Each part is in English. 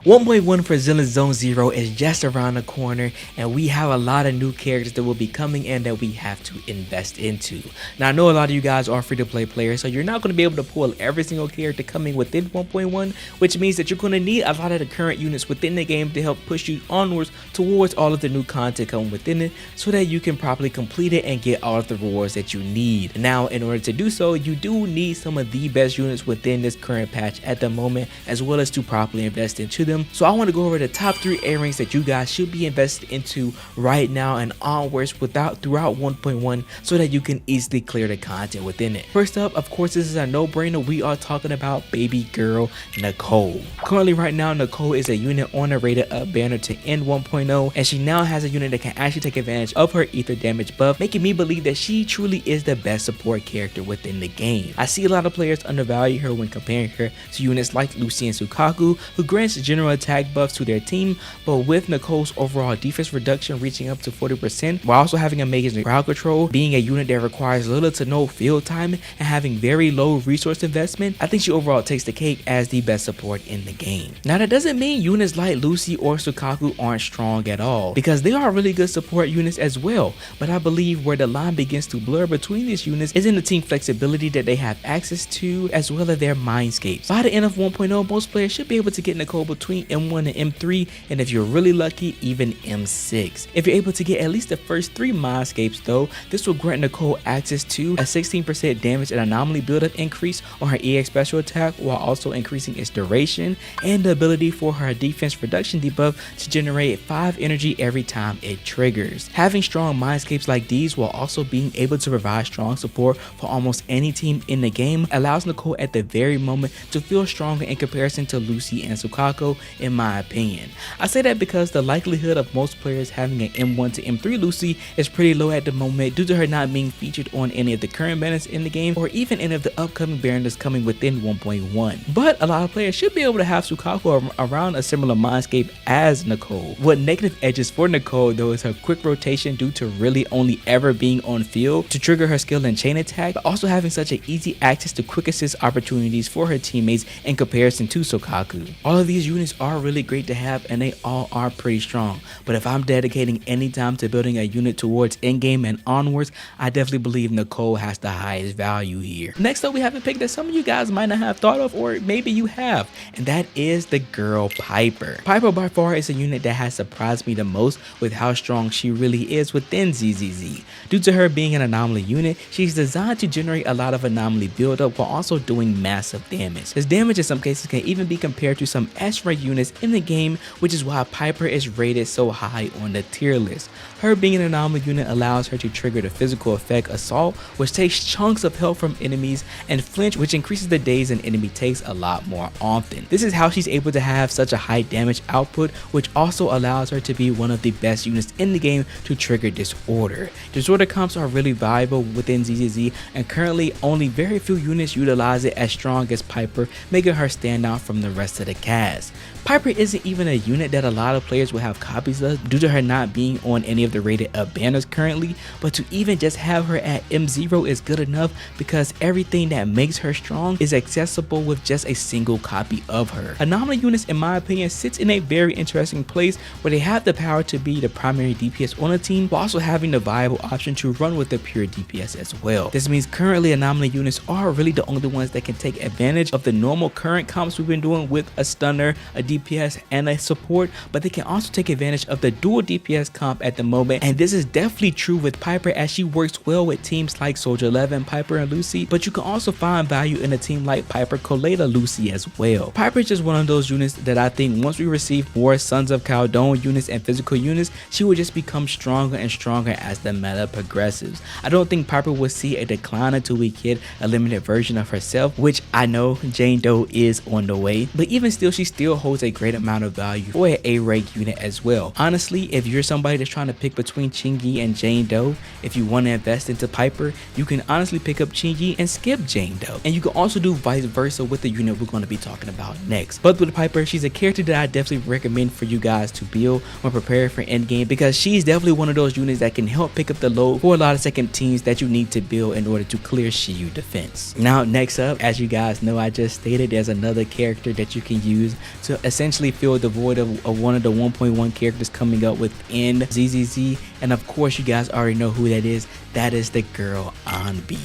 1.1 for Zenless Zone Zero is just around the corner, and we have a lot of new characters that will be coming in that we have to invest into. Now, I know a lot of you guys are free-to-play players, so you're not going to be able to pull every single character coming within 1.1, which means that you're going to need a lot of the current units within the game to help push you onwards towards all of the new content coming within it, so that you can properly complete it and get all of the rewards that you need. Now, in order to do so, you do need some of the best units within this current patch at the moment, as well as to properly invest into them. So I want to go over the top 3 A-ranks that you guys should be invested into right now and onwards throughout 1.1, so that you can easily clear the content within it. First up, of course, this is a no-brainer. We are talking about baby girl Nicole. Currently right now, Nicole is a unit on a rated up banner to end 1.0, and she now has a unit that can actually take advantage of her ether damage buff, making me believe that she truly is the best support character within the game. I see a lot of players undervalue her when comparing her to units like Lucy and Sukaku, who grants general attack buffs to their team, but with Nicole's overall defense reduction reaching up to 40%, while also having amazing crowd control, being a unit that requires little to no field time, and having very low resource investment, I think she overall takes the cake as the best support in the game. Now, that doesn't mean units like Lucy or Sukaku aren't strong at all, because they are really good support units as well, but I believe where the line begins to blur between these units is in the team flexibility that they have access to, as well as their mindscapes. By the end of 1.0, most players should be able to get Nicole between M1 and M3, and if you're really lucky, even M6. If you're able to get at least the first 3 mindscapes though, this will grant Nicole access to a 16% damage and anomaly buildup increase on her EX special attack, while also increasing its duration, and the ability for her defense reduction debuff to generate 5 energy every time it triggers. Having strong mindscapes like these, while also being able to provide strong support for almost any team in the game, allows Nicole at the very moment to feel stronger in comparison to Lucy and Sukaku, in my opinion. I say that because the likelihood of most players having an M1 to M3 Lucy is pretty low at the moment, due to her not being featured on any of the current banners in the game, or even any of the upcoming banners coming within 1.1. But a lot of players should be able to have Sukaku around a similar mindscape as Nicole. What negative edges for Nicole though is her quick rotation, due to really only ever being on field to trigger her skill and chain attack, but also having such an easy access to quick assist opportunities for her teammates in comparison to Sukaku. All of these units are really great to have, and they all are pretty strong, but if I'm dedicating any time to building a unit towards endgame and onwards, I definitely believe Nicole has the highest value here. Next up, we have a pick that some of you guys might not have thought of, or maybe you have, and that is the girl Piper. Piper by far is a unit that has surprised me the most with how strong she really is within ZZZ. Due to her being an anomaly unit, she's designed to generate a lot of anomaly buildup while also doing massive damage. This damage in some cases can even be compared to some S-rank units in the game, which is why Piper is rated so high on the tier list. Her being an anomaly unit allows her to trigger the physical effect Assault, which takes chunks of health from enemies, and Flinch, which increases the days an enemy takes a lot more often. This is how she's able to have such a high damage output, which also allows her to be one of the best units in the game to trigger Disorder. Disorder comps are really valuable within ZZZ, and currently only very few units utilize it as strong as Piper, making her stand out from the rest of the cast. Piper isn't even a unit that a lot of players will have copies of due to her not being on any of the rated up banners currently, but to even just have her at M0 is good enough, because everything that makes her strong is accessible with just a single copy of her. Anomaly units, in my opinion, sits in a very interesting place where they have the power to be the primary DPS on a team, while also having the viable option to run with the pure DPS as well. This means currently anomaly units are really the only ones that can take advantage of the normal current comps we've been doing with a stunner, a DPS, and a support, but they can also take advantage of the dual DPS comp at the moment, and this is definitely true with Piper, as she works well with teams like Soldier 11, Piper, and Lucy, but you can also find value in a team like Piper, Coleta, Lucy as well. Piper is just one of those units that I think once we receive more Sons of Caldone units and physical units, she will just become stronger and stronger as the meta progresses. I don't think Piper will see a decline until we get a limited version of herself, which I know Jane Doe is on the way, but even still, she still holds a great amount of value for an A-rank unit as well. Honestly, if you're somebody that's trying to pick between Chingy and Jane Doe, if you want to invest into Piper, you can honestly pick up Chingy and skip Jane Doe, and you can also do vice versa with the unit we're going to be talking about next. But with Piper, she's a character that I definitely recommend for you guys to build when preparing for endgame, because she's definitely one of those units that can help pick up the load for a lot of second teams that you need to build in order to clear shield defense. Now, next up, as you guys know, I just stated there's another character that you can use to essentially fill the void of one of the 1.1 characters coming up within ZZZ. And of course, you guys already know who that is. That is the girl Anbi.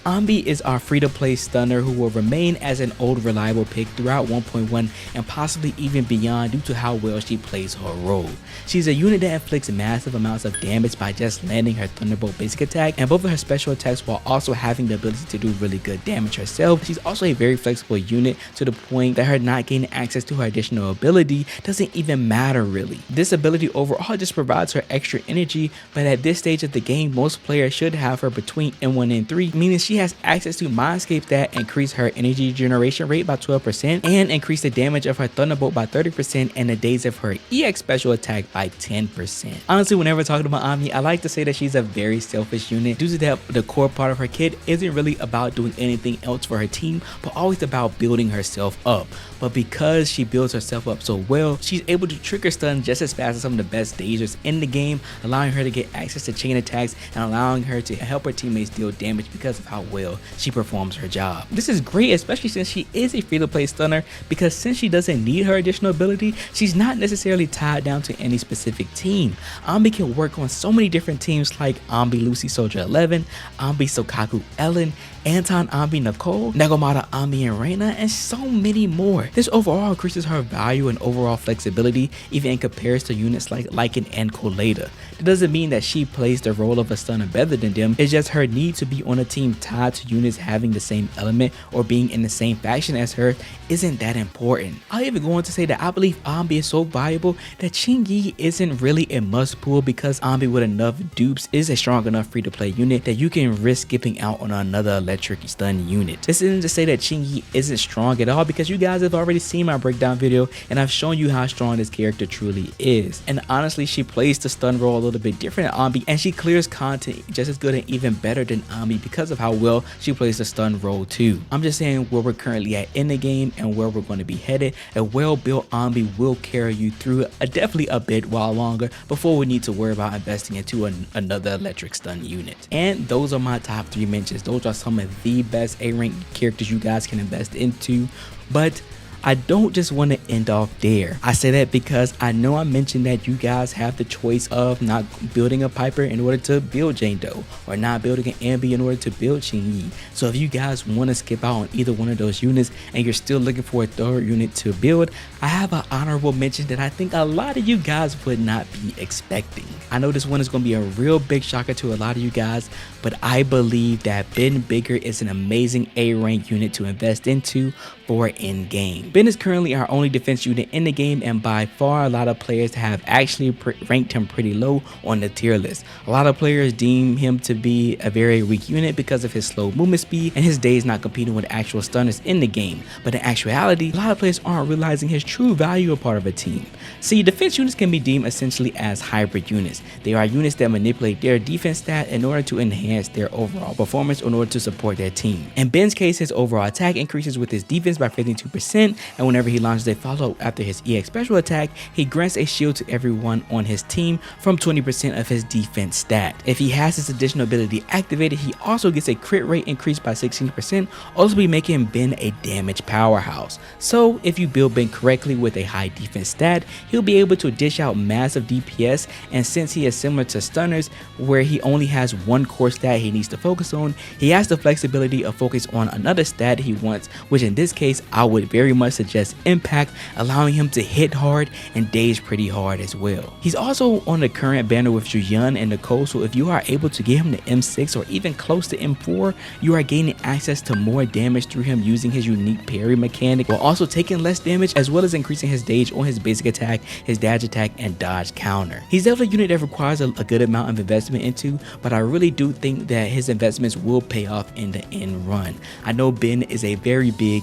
Anbi is our free-to-play stunner who will remain as an old reliable pick throughout 1.1 and possibly even beyond due to how well she plays her role. She's a unit that inflicts massive amounts of damage by just landing her Thunderbolt basic attack and both of her special attacks while also having the ability to do really good damage herself. She's also a very flexible unit to the point that her not gaining access to her additional ability doesn't even matter really. This ability overall just provides her extra energy, but at this stage of the game, most players should have her between N1 and N3, meaning she has access to Mindscape that increase her energy generation rate by 12% and increase the damage of her Thunderbolt by 30% and the days of her EX special attack by 10%. Honestly, whenever talking about Anbi, I like to say that she's a very selfish unit due to that the core part of her kit isn't really about doing anything else for her team, but always about building herself up. But because she builds herself up so well, she's able to trigger stun just as fast as some of the best stagers in the game, allowing her to get access to chain attacks and allowing her to help her teammates deal damage because of how well she performs her job. This is great, especially since she is a free-to-play stunner, because since she doesn't need her additional ability, she's not necessarily tied down to any specific team. Anbi can work on so many different teams like Anbi Lucy Soldier 11, Anbi Sokaku Ellen, Anton Anbi Nicole, Negomata Anbi and Reina, and so many more. This overall increases her value and overall flexibility even in comparison to units like Lycan and Colada. It doesn't mean that she plays the role of a stunner better than them, it's just her need to be on a team tied to units having the same element or being in the same faction as her isn't that important. I'll even go on to say that I believe Anbi is so valuable that Qingyi isn't really a must pull because Anbi with enough dupes is a strong enough free to play unit that you can risk skipping out on another electric stun unit. This isn't to say that Qingyi isn't strong at all, because you guys have already seen my breakdown video and I've shown you how strong this character truly is. And honestly, she plays the stun role a little bit different than Anbi, and she clears content just as good and even better than Anbi because of how well she plays the stun role too. I'm just saying where we're currently at in the game and where we're going to be headed, a well-built Anbi will carry you through definitely a bit while longer before we need to worry about investing into another electric stun unit. And those are my top 3 mentions. Those are some of the best A-rank characters you guys can invest into, but I don't just want to end off there. I say that because I know I mentioned that you guys have the choice of not building a Piper in order to build Jane Doe, or not building an Anbi in order to build Qingyi. So if you guys want to skip out on either one of those units and you're still looking for a third unit to build, I have an honorable mention that I think a lot of you guys would not be expecting. I know this one is going to be a real big shocker to a lot of you guys, but I believe that Ben Bigger is an amazing A-rank unit to invest into for in-game. Ben is currently our only defense unit in the game, and by far a lot of players have actually ranked him pretty low on the tier list. A lot of players deem him to be a very weak unit because of his slow movement speed and his days not competing with actual stunners in the game. But in actuality, a lot of players aren't realizing his true value a part of a team. See, defense units can be deemed essentially as hybrid units. They are units that manipulate their defense stat in order to enhance their overall performance in order to support their team. In Ben's case, his overall attack increases with his defense by 52%, and whenever he launches a follow-up after his EX special attack, he grants a shield to everyone on his team from 20% of his defense stat. If he has his additional ability activated, he also gets a crit rate increase by 16%, ultimately making Ben a damage powerhouse. So if you build Ben correctly with a high defense stat, he'll be able to dish out massive DPS, and since he is similar to stunners where he only has one core stat he needs to focus on, he has the flexibility of focus on another stat he wants, which in this case I would very much suggest impact, allowing him to hit hard and daze pretty hard as well. He's also on the current banner with Julian and Nicole, so if you are able to get him to M6 or even close to M4, you are gaining access to more damage through him using his unique parry mechanic, while also taking less damage as well as increasing his daze on his basic attack, his dash attack, and dodge counter. He's definitely a unit that requires a good amount of investment into, but I really do think that his investments will pay off in the end run. I know Ben is a very big,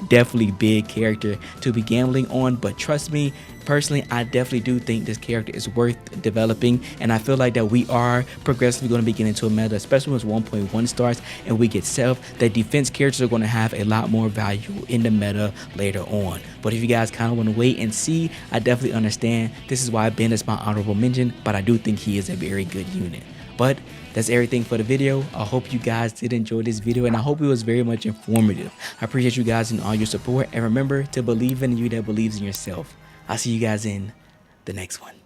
definitely big character to be gambling on, but trust me, personally, I definitely do think this character is worth developing, and I feel like that we are progressively going to be getting into a meta, especially once 1.1 starts and we get self, that defense characters are going to have a lot more value in the meta later on. But if you guys kind of want to wait and see, I definitely understand. This is why Ben is my honorable mention, but I do think he is a very good unit. But that's everything for the video. I hope you guys did enjoy this video, and I hope it was very much informative. I appreciate you guys and all your support, and remember to believe in you that believes in yourself. I'll see you guys in the next one.